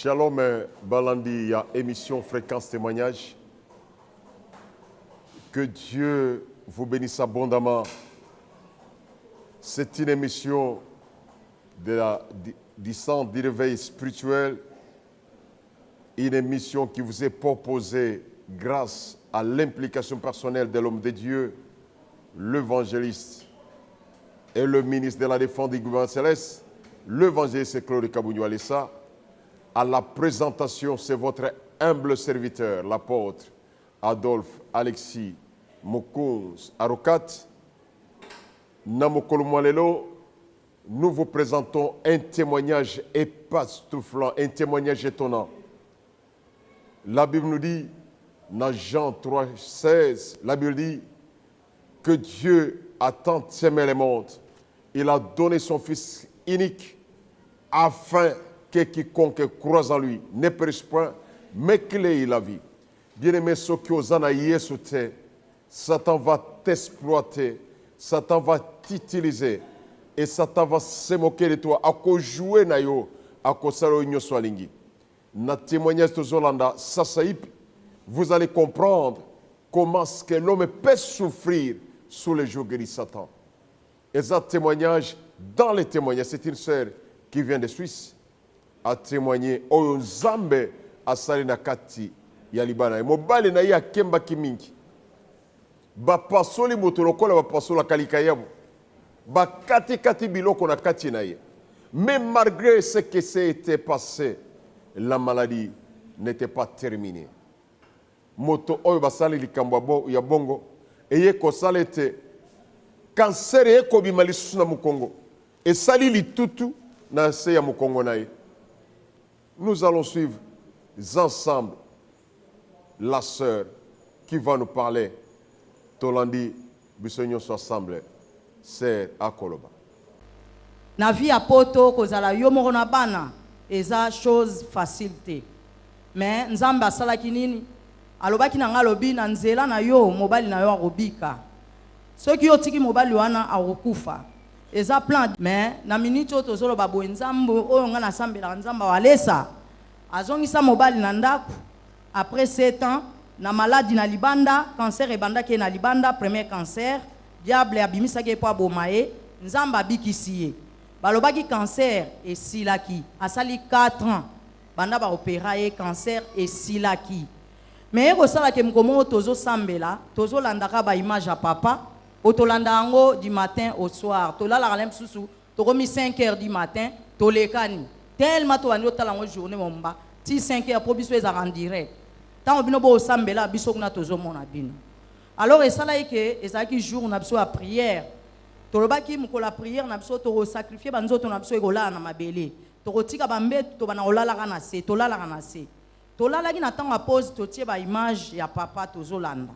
Shalom Balandi, il y a émission Fréquence Témoignage. Que Dieu vous bénisse abondamment. C'est une émission du centre du réveil spirituel. Une émission qui vous est proposée grâce à l'implication personnelle de l'homme de Dieu, l'évangéliste et le ministre de la Défense du gouvernement céleste, l'évangéliste Claude Kabougnou Alessa. À la présentation, c'est votre humble serviteur, l'apôtre Adolphe Alexis Mokouz Arokat. Namokolomwalelo, nous vous présentons un témoignage époustouflant, un témoignage étonnant. La Bible nous dit, dans Jean 3,16, la Bible dit que Dieu a tant aimé le monde, il a donné son Fils unique afin que quiconque croise en lui ne périsse point, mais qu'il ait la vie. Bien-aimé, ceux qui osent en Yesu, Satan va t'exploiter, Satan va t'utiliser et Satan va se moquer de toi. À cause jouer na yo, à cause salo inyo swalingi. Na témoignage de Zolanda, vous allez comprendre comment ce que l'homme peut souffrir sous les jours de Satan. Et ça témoignage, dans les témoignages, c'est une sœur qui vient de Suisse, a témoigné oyo Nzambe asali na kati ya libana mobali na ya kemba kimingi ba pasoli moto lokola ba pasola kalika yabo ba kati biloko na kati na ye. Mais malgré ce qui s'était passé, la maladie n'était pas terminée. Moto oyo basali likambo ya bongo eye ko salete cancer e ko bimali susu na mukongo e sali litutu na se ya mukongo na ye. Nous allons suivre ensemble la sœur qui va nous parler. Tolandi Bissogno s'assemble, sœur Akoloba. Na vie à poto kozala yo moko na bana eza chose facilité. Mais nzamba asalaki nini? Alobaki na nga lobi na nzela na yo mobali na yo arobika. Soki yo tiki mobali wana arokufa. Eza plan mais na minute oyo tozoloba boye nzambe oyo nga nasambela nzamba walesa azongisa mobali na ndako après 7 ans na maladie na libanda cancer ebandaki na libanda premier cancer diable abimisaki po abomaye nzamba abikisi ye balobaki cancer esilaki asali 4 ans banda ba opéra ye cancer esilaki mais ekosala ke mkomo tozosambela tozolandaka ba image ya papa otolanda yango du matin au soir tolala kalem susu tokomi 5 heures du matin tolekani tellement to bandi otala ngo journée momba ti 5 heures po biso eza en direct tant bino bo sambela biso kuna tozomona bino alors esala ke ezaki jour na biso ya prière tolobaki mukola prière na biso to sacrifier banzoto na biso ekolala na mabele tokotika bambetu to bana olala kana se tolala kana se tolalaki na temps ya pause totie ba image ya papa tozolanda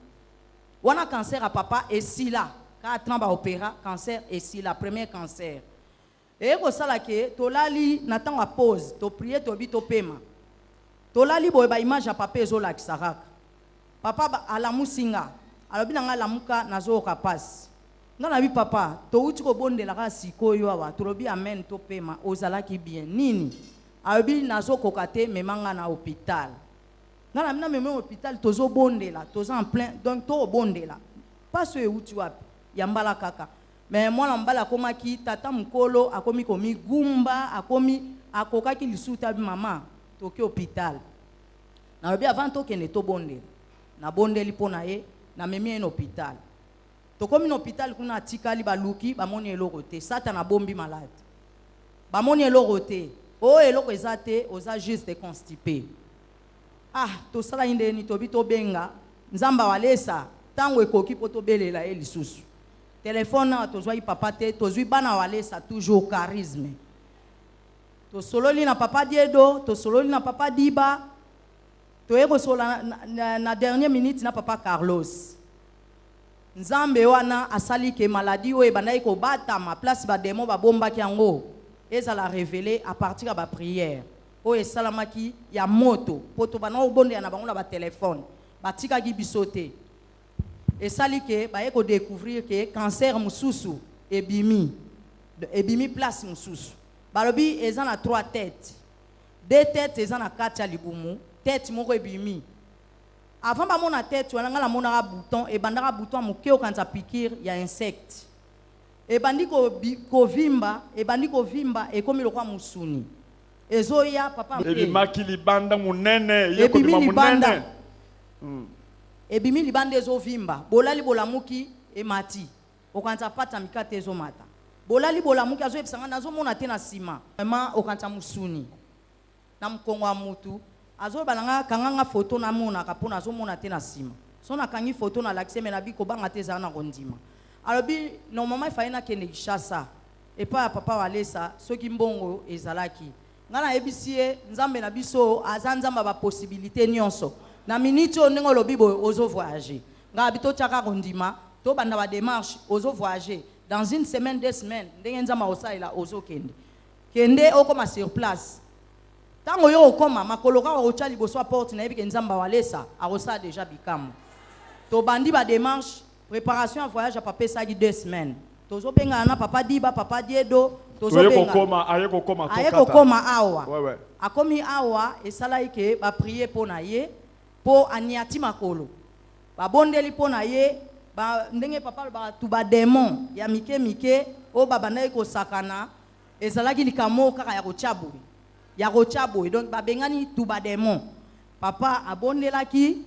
wana cancer à papa et si là 4 ans ba opéra cancer et si la premier cancer et ko sala ke tolali na temps à pause to prier to bi to pema tolali boye ba image ya papa ezola kisaraka papa ala musinga alobi nanga lamuka nazo ka passe ngana bi papa to uti ko bondela ka sikoyo awa tolobi amen to pema ozalaki bien nini alobi nazo kokate memanga na hôpital. Dans la même hôpital, tozo bondela, tozo en plein, donc to bondela. Pas ce où tu as, yambala kaka. Mais moi l'ambala koma ki tata mukolo akomi komi gumba akomi akoka ki lisuta bi mama toki hôpital. Na lobi avant to kene to bondela. Na bondeli pona ye na memi en hôpital. To komi en hôpital kuna tikali baluki ba moni elorote sata na bombi malade. Ba moni elorote. O eloko ezate oza juste constipé. Ah, to sala inde ni to bito benga nzamba walesa tango ekoki poto belela e lisusu téléphone na to zwa papa te to zwi bana walesa toujours charisme to sololi na papa Diedo to sololi na papa Diba to eko sola na dernière minute na papa Carlos nzambe wana asali ke maladie o ebandai ko bata ma place ba demo ba bomba ki yango ezala révéler à partir de la prière. O esalamaki ya moto poto bana obonde na bango na ba téléphone batika ki bisote esali ke ba eko découvrir que cancer mususu ebimi place mususu balobi eza na 3 têtes deux têtes eza na kati ya libumu tête moko ebimi avant ba mona tête wana ngala mona bouton e bandaka bouton moke okanza piqûre ya insecte e bandi ko vimba ekomi lokwa musuni ezoya papa ebimaki libanda munene ebimi libanda ebimi libanda ezovimba bolali bolamuki emati okanza pata mikate ezomata bolali bolamuki azoyebisanga nazomona te na nsima vraiment okanza musuni na mkongo ya mutu azoyeba kanganga foto namonaka mpo nazomona te na nsima so nakangi foto na lakise me nabi kobanga te ezala na kondima alobi normalement efaye nakende Kinshasa epai ya papa walesa soki mbongo ezalaki nga nayebisi ye nzambe na biso aza nzambe baposibilité nyonso na miniti oyo ndenge olobi boye ozovoyage nga abi totiaka kondima tobanda badémarche ozovoyage dans une semaine 2 semaines ndenge nzambe akosalela ozokende kende okoma sur place tango yo okoma makolo kaka okotya liboso ya porte nayebi ke nzambe awalesa akosala déjà bikambo tobandi badémarche préparation ya voyage apapesaki 2 semaines tozobengana na papa Diba papa Diedo aye kokoma awa akomi awa esalaki ke baprie mpo na ye mpo aniati makolo babondeli mpo na ye ndenge papa batu bademon ya mike oyo babandaki kosakana ezalaki likambo kaka ya kotya boye donc babengani tu bademon papa abondelaki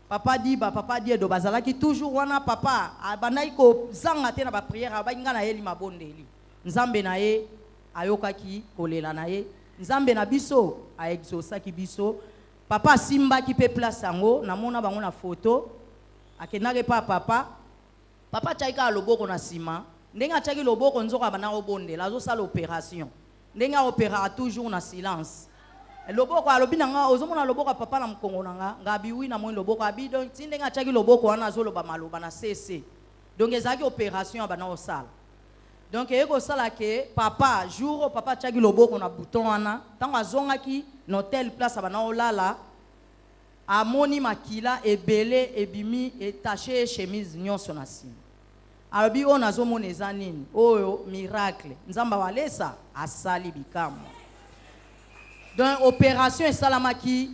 papa Diba papa Diedo bazalaki toujours wana papa abandaki kozanga te na bapriere abaki nga na ye limabondeli nzambe na ye ayokaki kolela na ye nzambe na biso aexosaki biso papa asimbaki mpe place yango namona bango na foto akendaki pa papa atiaki kaka loboko na nsima ndenge atiaki loboko nzoko abandaki kobondela azosala opération ndenge aopéraka toujours na silence loboko alobi na nga ozomona loboko ya papa na mkongo na nga abiwi na moi loboko abi donc ti ndenge atiaki loboko wana azoloba maloba na cc donc ezalaki opération abandaki kosala donc eye kosala ke papa jour oyo papa atiaki loboko na bouton wana ntango azongaki na hotel place abandaki kolala amoni makila ebele ebimi etache chemise nyonso na nsima alobi oyo nazomona eza nini oyo miracle nzambe awalesa asali bikamwa donc opération esalamaki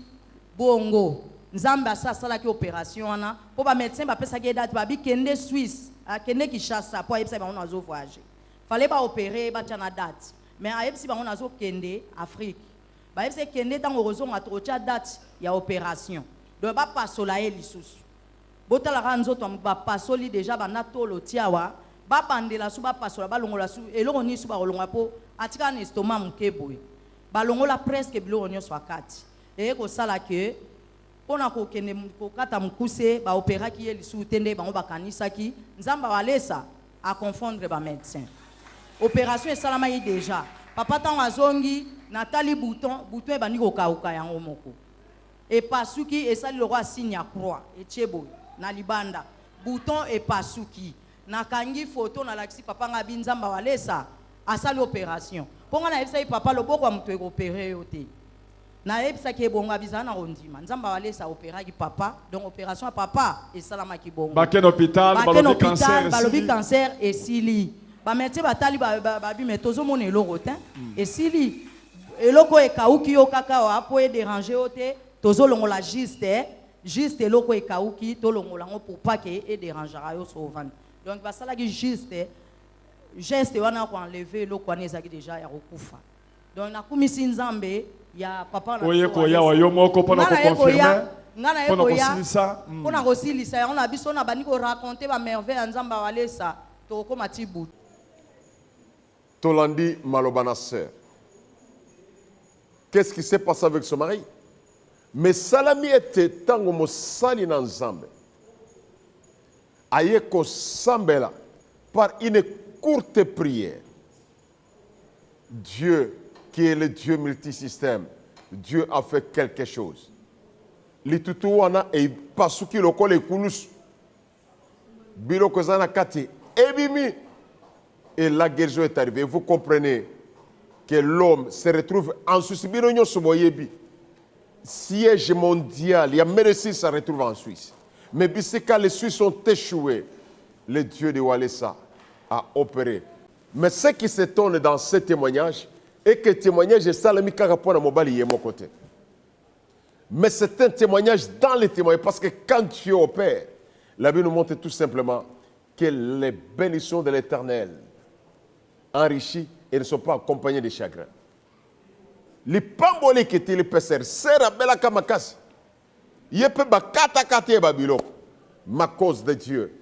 bongo nzambe asalaki opération wana mpo bamédecin bapesaki edate babi kende Suisse akende Kinshasa mpo ayebisa bango nazovoyage fale baopere batya na date mais ayebisi bango nazokende Afrique bayebisi kende ntango okozonga tokotya date ya opération donc bapasola ye lisusu botalaka nzoto bapasoli déjà banda tolo tiawa babandela su bapasola balongola su eloko nini su bakolongola mpo atika na estomac moke boye balongola presque biloko nyonso akati eye kosala ke mpona kokende kokata mokuse baoperaki ye lisusu te nde bango bakanisaki nzambe awalesa aconfondre bamédecin opération esalamaki déjà papa ntango azongi natali bouton ebandi kokauka yango moko epasuki esali lokwa signe ya croix etie boye na libanda bouton epasuki nakangi foto nalakisi papa nga bi nzambe awalesa asali opération mpo nga nayebisaki papa loboko ya moto ekopere yo te nayebisaki ebongo bizala na kondima nzambe awalesa opéraki papa donc opération ya papa esalamaki bongo bakene hôpital balobi cancer esili bamédecin batali babi me tozomona eloko te esili eloko ekauki yo kaka wa mpo edérange yo te tozolongola juste eloko ekauki tolongola yango pour pas ke edérangera yo sovandi donc basalaki juste geste wana koenleve eloko wana ezalaki déjà ya kokufa donc nakumisi nzambe ya papa na oye koyawa yo moko mpona koconfirme nga na ye koya mpona kosilisa yango na biso na bandi koraconte bamerveille ya nzambe awalesa tokokoma ti butu Tolandi Malobana sœur. Qu'est-ce qui s'est passé avec son mari? Mais Salami était tango mosali na nzambe. Aye ko sambela par une courte prière. Dieu, qui est le Dieu multisystème, Dieu a fait quelque chose. Litutu wana e pasuki lokole kulus. Bilo kozana kati ebimi. Et la guérison est arrivée. Vous comprenez que l'homme se retrouve en Suisse. Siège mondial, il y a médecine, ça retrouve en Suisse. Mais quand les Suisses ont échoué, le Dieu de Walesa a opéré. Mais ce qui s'étonne dans ce témoignage, et que témoignage est salami kaka mobali est mon côté. Mais c'est un témoignage dans les témoignages, parce que quand tu opères, la Bible nous montre tout simplement que les bénédictions de l'Éternel enrichis et ne sont pas accompagnés de chagrin. Les pamboli qui étaient les pesseurs, c'est la belle kamakas. Yepe ba kata kata babilo. Ma cause de Dieu,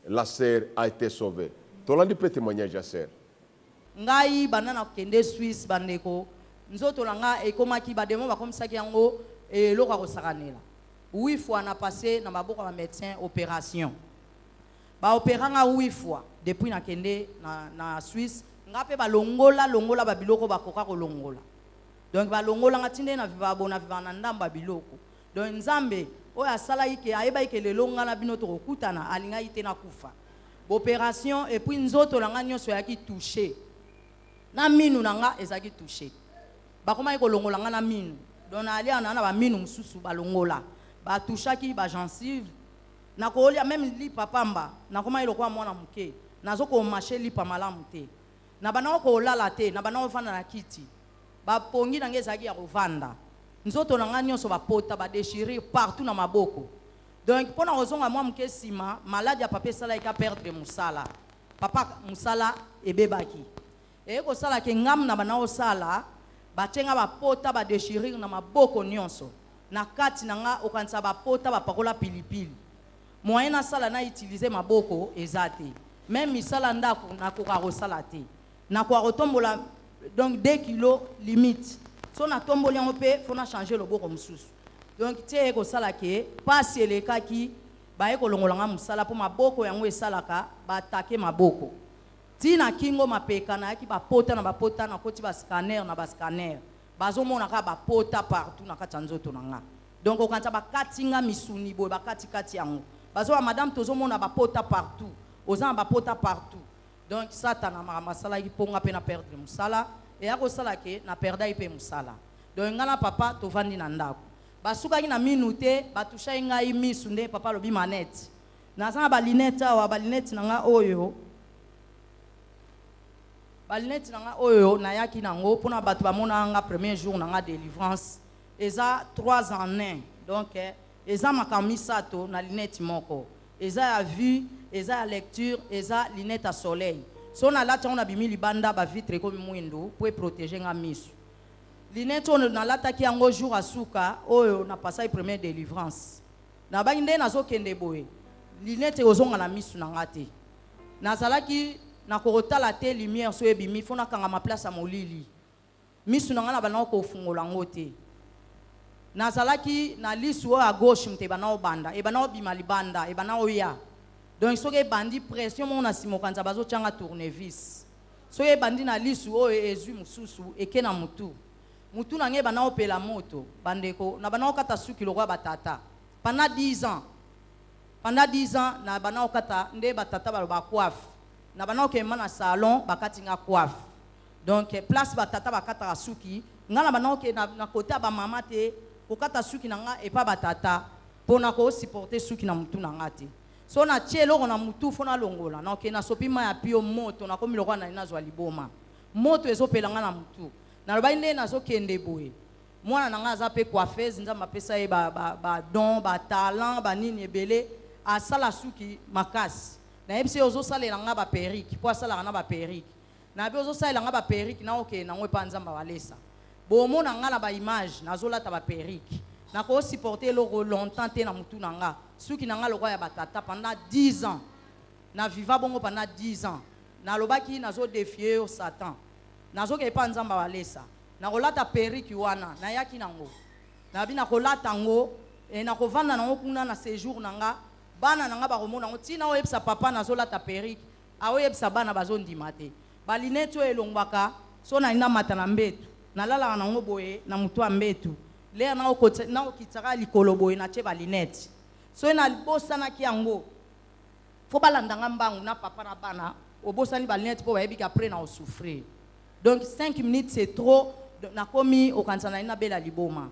la sœur a été sauvée. Tolandi peut témoigner à sœur. Ngai banana kende Suisse bandeko. Nzoto langa ekomaki bademo bakomisaki yango eloko kosakanela. 8 fois na passé na maboko ya médecin opération. Ba opéranga 8 fois depuis na kende na Suisse. Ngape ba longola babiloko bakoka ko longola. Donc ba longola ngatinde na viva bona viva na ndamba biloko. Donc nzambe oyo asala ike ayeba ike lelo ngana bino to kokutana alinga ite na kufa. Opération et puis nzoto langa nyonso yaki touché. Na minu nanga ezaki touché. Ba koma iko longola ngana minu. Donc ali ana ba minu mususu ba longola. Ba touchaki ba gencive. Na ko olia même li papamba. Na koma iloko mwana muke. Nazo ko marcher li pa malamu te. Na bana ko lala te, na bana ofana na kiti. Ba pongi na ngezaki ya kovanda. Nzoto na ngani nyonso ba pota ba déchirer partout na maboko. Donc pona ozonga mwa muke sima, malade ya papa sala ika perdre musala. Papa musala ebebaki. E ko sala ke ngam na bana osala, ba tenga ba pota ba déchirer na maboko nyonso. Na kati na nga okanisa ba pota ba pakola pilipili. Moyen na sala na utiliser maboko ezate. Même misala ndako na koka kosala te. Na kwa rotombola donc 2 kilos limite. So na tomboli yango pe fona changer loboko mususu. Donc tie ko sala ke pasi elekaki ba eko longolanga musala po maboko yango esalaka ba attaquer maboko. Tina kingo mapeka na yaki ba pota na koti ba scanner na ba scanner. Bazo mona ka ba pota partout na kati nzoto na nga. Donc okanta ba katinga misuni boy ba kati yango. Bazo madame tozo mona ba pota partout. Ozan ba pota partout. Donc Satan a masala qui ponga pe na perdre musala et ako sala ke na perda ipe musala. Donc ngala papa to vandi na ndako. Basuka ki na minute batusha ngai misunde papa lobi manette. Na za ba linette wa ba linette na nga oyo. Ba linette na nga oyo na yaki nango pona batu ba mona nga premier jour na nga délivrance. Eza 3 en 1. Donc eza makamisa to na linette moko. Eza a vue, eza a lecture, eza lunette à soleil. So na lata on a bimi libanda ba vitre comme mwindo pour protéger nga misu. Lunette on na lata ki yango jour asuka oyo na passai première délivrance. Na ba inde na zo kende boye. Lunette ozonga na misu na ngate. Na zalaki na korota la te lumière so ebimi fona kanga ma place à molili. Misu na ngana bana ko fungola ngote. Nazalaki na lisu à gauche mte bana obanda e bana obima libanda e bana oya. Donc soke bandi pression mon asimo kanza bazo changa tournevis. Soke bandi na lisu o ezu mususu ekena mutu. Mutu na nge bana opela moto bandeko na bana okata suki lokwa batata. Pendant 10 ans. Pendant 10 ans na bana okata nde batata ba coiffe. Na bana okema na salon bakati nga coiffe. Donc place batata bakata suki ngana bana oke na kota ba mama te kokata suki nanga et pas batata pona ko supporter suki na mutu nanga te. So na tielo na mutu fona longola na ke na sopima ya pio moto na komi lokwa na inazwa liboma. Moto ezopelanga na mutu. Na loba inde na zo kende boye. Mwana nanga aza pe coiffeuse nzamba pesa e ba don ba talent ba nini ebele a sala suki makasi. Na ebse ozo salela nga ba perruque po sala na ba perruque. Na be ozo salela nga ba perruque na oke na ngwe pa nzamba walesa. Bomo na nga na ba image nazola ta ba perruque na ko supporter loko longtemps te na mutu na nga suki na nga lokwa ya batata pendant 10 ans na viva bongo pendant 10 ans na lobaki nazo défier au Satan nazo ke pa nzamba walesa na kolata perruque wana na yaki nango na bina kolata ngo e na kovanda nango kuna na séjour na nga bana na nga ba komona ngo tina o yebsa papa nazola ta perruque awo yebsa bana bazondima te ba linette elongwaka so na ina mata na mbetu na lala na ngoboye na mutu ambetu le na okotsa na okitsaka likolo boye na cheba linette so na libosana ki yango fo balanda mbangu na papa na bana obosani ba linette po bayebi ka après na osouffrir donc 5 minutes c'est trop na komi okansana ina bela liboma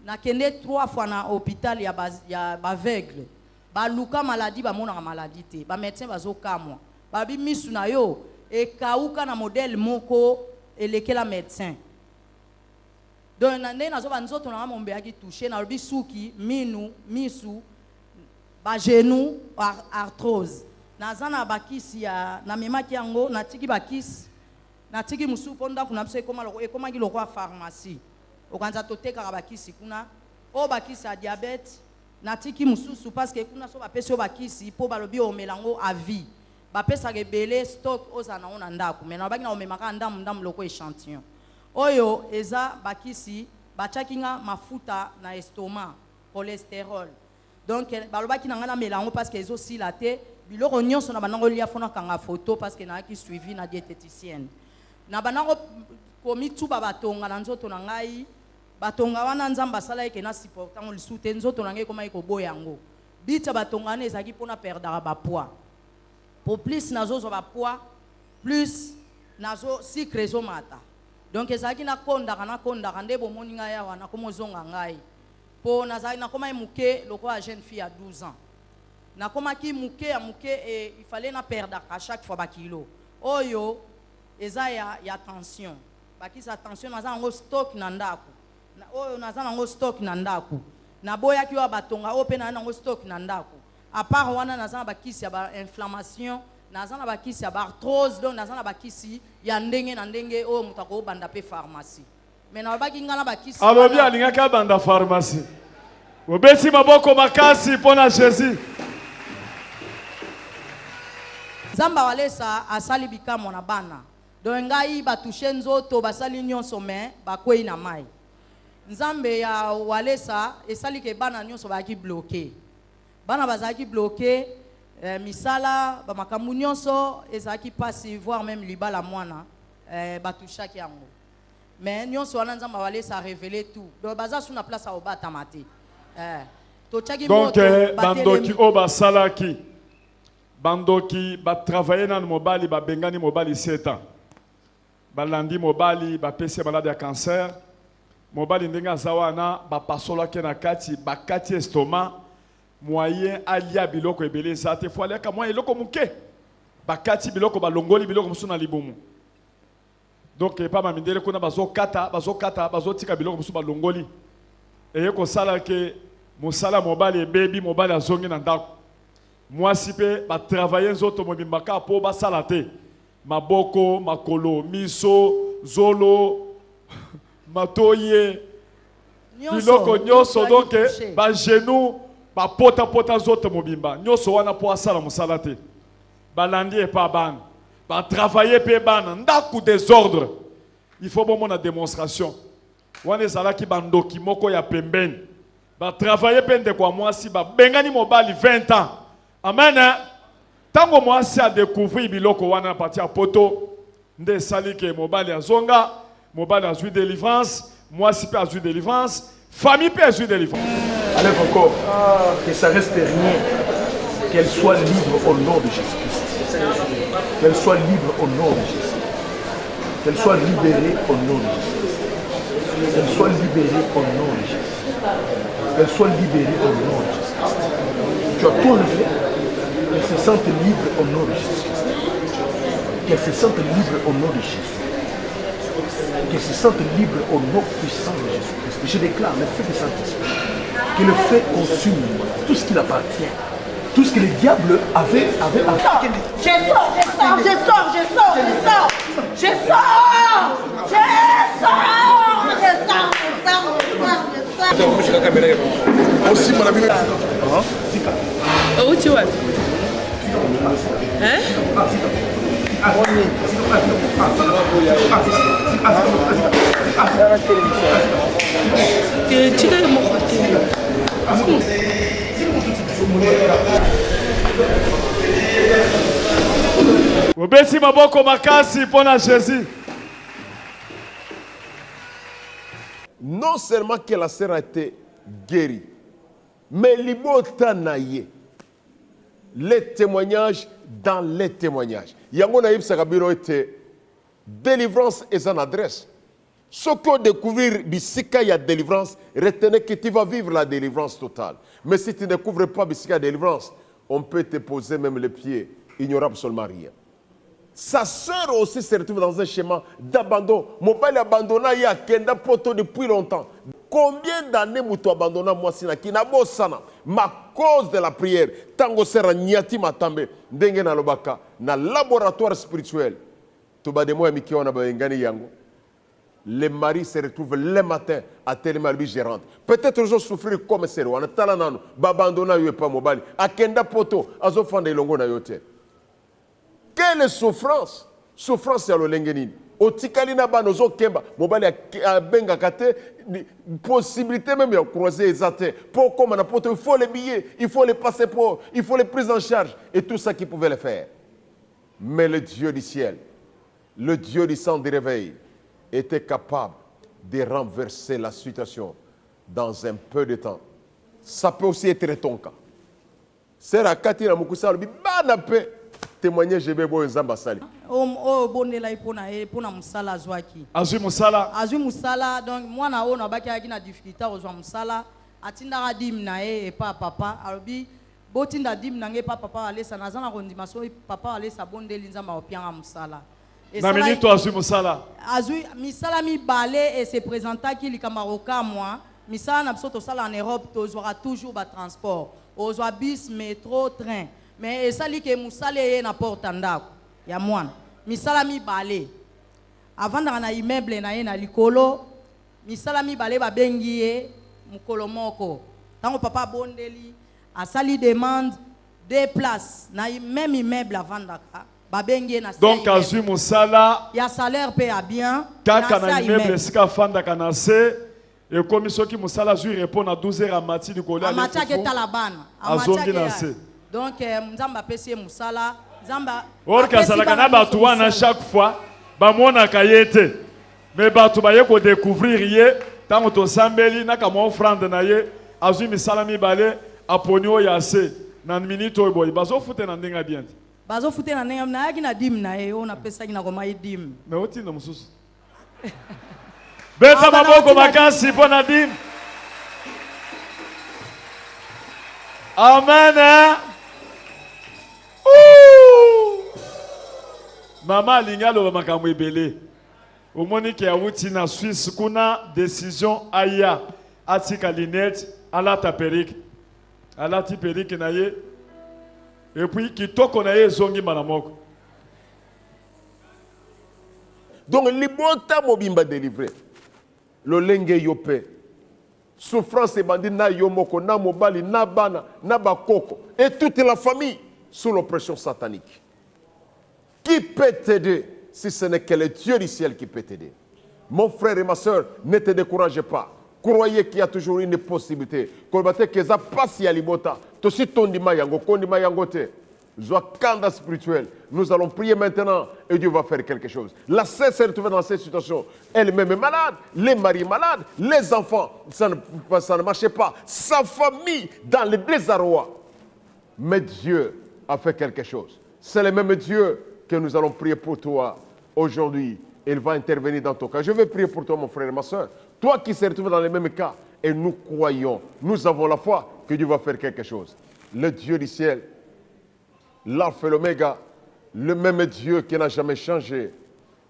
na kende 3 fois na hôpital ya aveugle ba luka maladie ba mona maladie te ba médecin bazokamwa ba bi misu na yo e kauka na modèle moko elekela médecin. Donc nande nazo ba nzoto na mombe aki touché na lobi suki minu misu ba genou arthrose. Nazana bakisi ya na memaki yango natiki bakisi natiki musu ponda kuna biso ekoma ki lokwa pharmacie. Okanza toteka bakisi kuna o bakisi ya diabète natiki mususu parce que kuna so bapesi o bakisi po balobi o melango à vie. Bapesa rebele stock ozana ona ndako mais na baki na omemaka ndamu loko échantillon. Oyo eza bakisi bachakinga mafuta na estomac cholestérol. Donc balobaki nanga na melango parce que ezo silate biloko nyonso na banango lia fona kanga photo parce que na ki suivi na diététicienne. Na banango komi tuba batonga na nzoto na ngai batonga wana nzamba sala eke na supportango lisute nzoto na ngai koma iko boyango. Bita batonga na ezaki pona perdre ba poids. Pour plus nazo zo ba poids plus nazo sucre zo mata. Donc ezaki na konda nde bomoni ngai awa na komozonga ngai. Po nazaki na koma muke loko a jeune fille à 12 ans. Na koma ki muke et il fallait na perdre à chaque fois ba kilo. Oyo eza ya tension. Baki sa tension naza ngo stock na ndako. Na oyo naza ngo stock na ndako. Na boya ki wa batonga o pe na ngo stock na ndako. À part wana naza bakisi ya ba inflammation, naza na bakisi ya ba arthrose, donc naza na bakisi ya ndenge na ndenge o mutako banda pe pharmacie. Mais na baki ngana bakisi. Alobi alingaka banda pharmacie. Obesi maboko makasi pona Jésus. Zamba walesa asali bikamo na bana. Donc ngai batouche nzoto basali nyonso me bakwei na mai. Nzambe ya walesa esali ke bana nyonso baki bloqué. Bana bazaki bloqué misala ba makambu nyonso ezaki pasi voire même libala mwana batouchaki yango. Mais nyonso wana nzamba walesa révéler tout. Donc baza sous na place a obata mate. Donc bandoki oba salaki bandoki ba travailler na mobali ba bengani mobali 7 ans. Balandi mobali ba pese malade ya cancer. Mobali ndenga zawana ba pasola ke na kati ba kati estomac moyen alia biloko ebele zate fo alia ka moyen eloko muke ba kati biloko ba longoli biloko musuna libumu. Donc pas ma mindele kuna bazo kata tika biloko musu ba longoli. Et ko sala ke mosala mobali baby mobali azongi na ndako. Mwasi pe ba travailler nzoto mobimbaka po ba sala te. Maboko, makolo, miso, zolo, matoye, biloko nyonso donc ba genou, ba pota zoto mobimba. Nyonso wana po asala mosala te. Balandi e pa ban. Ba travailler pe ban ndako désordre. Il faut bon na démonstration. Wana ezala ki bandoki moko ya pembeni. Ba travailler pe nde kwa mwasi ba bengani mobali 20 ans. Amen. Tango mwasi a découvert biloko wana parti à poto nde sali ke mobali azonga mobali a joué délivrance mwasi pe a joué délivrance famille pe a joué délivrance. Allez encore que ça reste rien, qu'elle soit libre au nom de Jésus-Christ, qu'elle soit libre au nom de Jésus, qu'elle soit libérée au nom de Jésus, qu'elle soit libérée au nom de Jésus, qu'elle soit libérée au nom de Jésus. Tu as tout enlevé. Qu'elle se sente libre au nom de Jésus. Qu'elle se sente libre au nom de Jésus. Qu'elle se sente libre au nom puissant de Jésus-Christ. Je déclare le feu du Saint-Esprit. Que le feu consume tout ce qui l'appartient. Tout ce que le diable avait. Je sors. Aussi, mon ami. Où tu vas? Hein? Tu es mon Obesi maboko makasi pona Jésus. Non seulement que la sœur a été guérie, mais l'imotanaye. Les témoignages dans les témoignages. Yango naïb sakabiro était délivrance et son adresse. Ce qu'on découvrir bisika ya délivrance, retenez que tu vas vivre la délivrance totale. Mais si tu ne découvres pas bisika délivrance, on peut te poser même les pieds. Il n'y aura absolument rien. Sa sœur aussi se retrouve dans un schéma d'abandon. Mobali abandonna ya kenda poto depuis longtemps. Combien d'années moutou abandonna moi sina qui n'a beau sana. Ma cause de la prière. Tango sera nyati matambe. Ndenge na lobaka. Na laboratoire spirituel. Toba de moi miki ona ba ngani yango. Les maris se retrouvent le matin à Télémalbi gérante. Peut-être ils ont souffert comme c'est on a talanano. Babandonna yo pas mobali. Akenda poto azo fande longo na yote. Quelle souffrance? Souffrance ya lolengeni. Otikali na ba nozo kemba. Mobali a benga kate possibilité même de croiser les athées. Pour comme on a il faut les billets, il faut les passeports, il faut les prises en charge et tout ça qui pouvait le faire. Mais le Dieu du ciel, le Dieu du sang du réveil était capable de renverser la situation dans un peu de temps. Ça peut aussi être ton cas. C'est la Katina Mukusa, le banape témoigner je vais boire un zambasali. Oh bonela ipona musala azwaki. Azui musala. Azui musala donc moi na ona baki aki na difficulté ozwa musala atinda ka dim na e pa papa alobi botinda dim na nge pa papa alesa nazana kondima so papa alesa bondeli nzamba opianga musala. Na minito azui musala. Azui misala mi balé et se présenta ki likamaroka moi. Misala na biso to sala en Europe tozwaka toujours ba transport. Ozwa bus, métro, train. Mais ça li ke musala ye na porta ndako ya mwana. Misala mi balé. Avant na immeuble na ye na likolo, misala mi balé ba bengi ye mukolo moko. Tango papa bondeli asali demande 2 places na même immeuble avant ndaka. Donc, azui musala, il y a salaire paye à bien. Kaka na immeuble sika fanda kanase et comme ceux qui musala azui répond à 12h à mati du collège. Amati ke talabana. Azongi nase. Donc nzamba pesi musala, nzamba. Or kazala kana batu wana chaque fois ba mona kayete. Mais batu ba yeko découvrir ye tango to sambeli na kama offrande na ye azui misala mi balé aponio yase na minute oboy bazo fute na ndenga bien. Bazo fute na nenga na yaki na dim na ye ona pesa ki na koma dim. Mais oti na mususu. Beta maboko makasi pona dim. Amen. Mama lingalo makambo ebele. Omoni ke awuti na Suisse kuna décision aya atika linette alata perike. Alati perike na ye. Et puis, kitoko na ye zongi manamoko. Donc, libota mobimba délivré. Le lenge yope. Souffrance et bandit na yomoko, na mobali, na bana, na bakoko. Et toute la famille sous l'oppression satanique. Qui peut t'aider si ce n'est que le Dieu du ciel qui peut t'aider? Mon frère et ma soeur, ne te découragez pas. Croyez qu'il y a toujours une possibilité. Nous allons prier maintenant et Dieu va faire quelque chose. La sœur s'est retrouvée dans cette situation. Elle-même est malade, les maris malades, les enfants, ça ne marchait pas. Sa famille dans le désarroi. Mais Dieu a fait quelque chose. C'est le même Dieu que nous allons prier pour toi aujourd'hui. Il va intervenir dans ton cas. Je vais prier pour toi, mon frère et ma soeur. Toi qui s'est retrouvé dans les mêmes cas, et nous croyons, nous avons la foi que Dieu va faire quelque chose. Le Dieu du ciel, l'alpha et l'oméga, le même Dieu qui n'a jamais changé.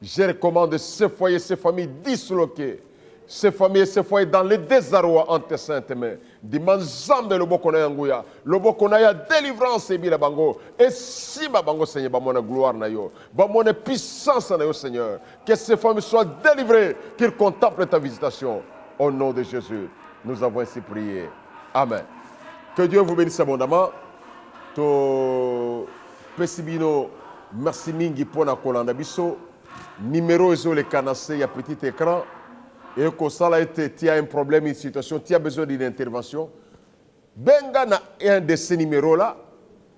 Je recommande ces foyers, ces familles disloquées, ces familles et ces foyers dans le désarroi en tes saintes mains. Dimanzambe le bokona yanguya, le bokona ya délivrance et bango. Et si bango Seigneur, bamona gloire na yo, bamona puissance na yo Seigneur, que ces familles soient délivrées, qu'ils contemplent ta visitation. Au nom de Jésus, nous avons ainsi prié. Amen. Que Dieu vous bénisse abondamment. To pesibino merci mingi pona kolanda biso. Numéro ezo le canacé, il y a petit écran. Et que ça a été, tu as un problème, une situation, tu as besoin d'une intervention. Benga na un de ces numéros-là,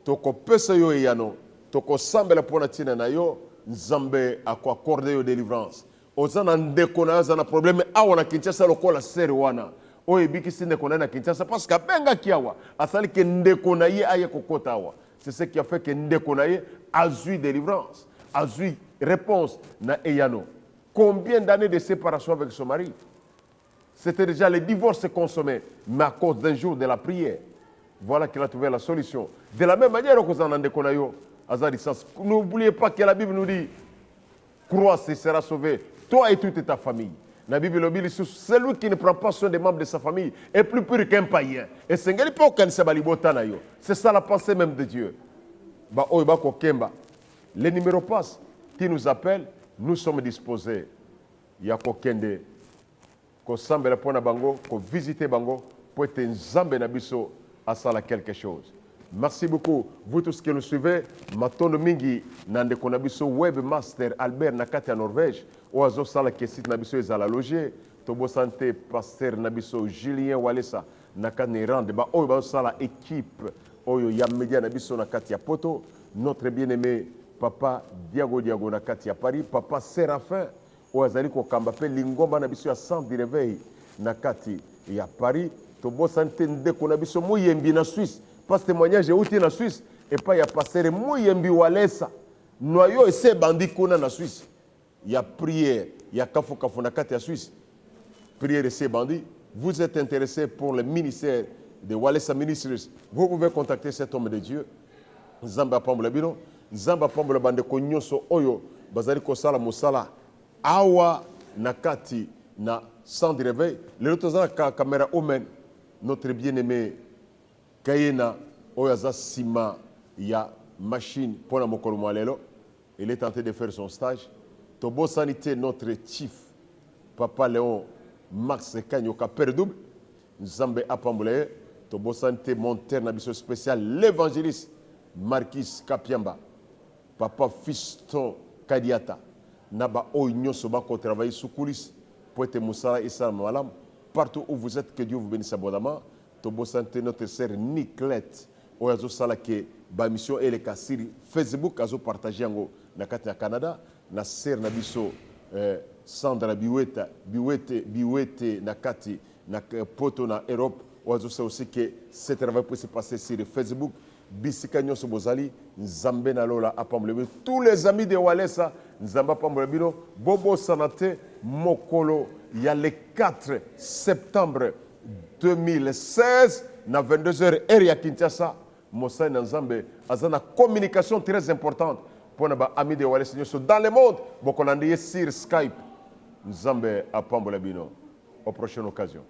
toko pesa yo yano, toko sambela pona tina na yo, nzambe akwa accorde yo délivrance. Ozana ndeko na zana problème awa na Kinshasa lokola seri wana. Oye biki sinde kona na Kinshasa parce que benga kiawa, asali ke ndeko na ye aye kokota awa. C'est ce qui a fait que ndeko na ye a eu délivrance, a eu réponse na eyano. Combien d'années de séparation avec son mari? C'était déjà le divorce consommé, mais à cause d'un jour de la prière, voilà qu'il a trouvé la solution. De la même manière que vous en avez à distance. N'oubliez pas que la Bible nous dit, crois, tu seras sauvé, toi et toute ta famille. La Bible dit, celui qui ne prend pas soin des membres de sa famille est plus pur qu'un païen. Et c'est ça la pensée même de Dieu. Les numéros passent, qui nous appellent, nous sommes disposés. Il y a kokende, ko sambela pona bango, ko visiter bango, pour être nzambe na biso à ça quelque chose. Merci beaucoup, vous tous qui nous suivez. Matondo mingi nande konabiso webmaster Albert nakati à Norvège. Oazo sala ke site nabiso ezala loger. Tobo santé pasteur nabiso Julien Walesa nakane rande ba oyo ba sala équipe oyo ya media nabiso nakati ya poto. Notre bien-aimé papa Diago nakati à Paris, papa Séraphin oazali ko kamba pe lingomba nabiso ya centre de réveil nakati ya Paris. Tobo santé ndeko nabiso moyembi na Suisse. Parce que témoignage est outil en Suisse et pas il y a pasteur Mouyembi Walesa noyau et c'est bandit qu'on a en Suisse. Il y a prière, il y a kafo nakati en Suisse. Prière et c'est bandit. Vous êtes intéressé pour le ministère de Walesa Ministries, vous pouvez contacter cet homme de Dieu. Zamba Pambola Bino, Zamba Pambola Bande Konyoso Oyo, Bazari Kosala Musala, Awa Nakati na sans de réveil. Le retour caméra Omen, notre bien-aimé Kayena Oyaza Sima ya machine pour la mokolo mwalelo. Il est en train de faire son stage. Tobo Sanité, notre chief, Papa Léon Max Kanyoka Perdouble, Nzambe Apambole, Tobo Sanité, monteur Nabiso spécial, l'évangéliste Marquis Kapiamba, Papa Fiston Kadiata, Naba Oignon Soba qui travaille sous coulisses, Poète Moussala Issa Malam, partout où vous êtes, que Dieu vous bénisse abondamment. Tobo santé notre sœur Nicolette oyazo sala ke ba mission ele kasiri Facebook azo partager ngo na kati ya Canada na sœur na biso Sandra Biwete na kati na poto na Europe oyazo sa aussi que ce travail peut se passer sur Facebook bisika nyonso bozali nzambe na lola apamble tous les amis de Walesa nzamba apamble bino bobo sanate mokolo ya le 4 septembre 2016, na 22h, area Kinshasa, Moussa Nzambe, azana communication très importante pour nos amis de Walesa dans le monde. Bon, on a sur Skype, Nzambe à Pambola Bino. Aux prochaines occasions.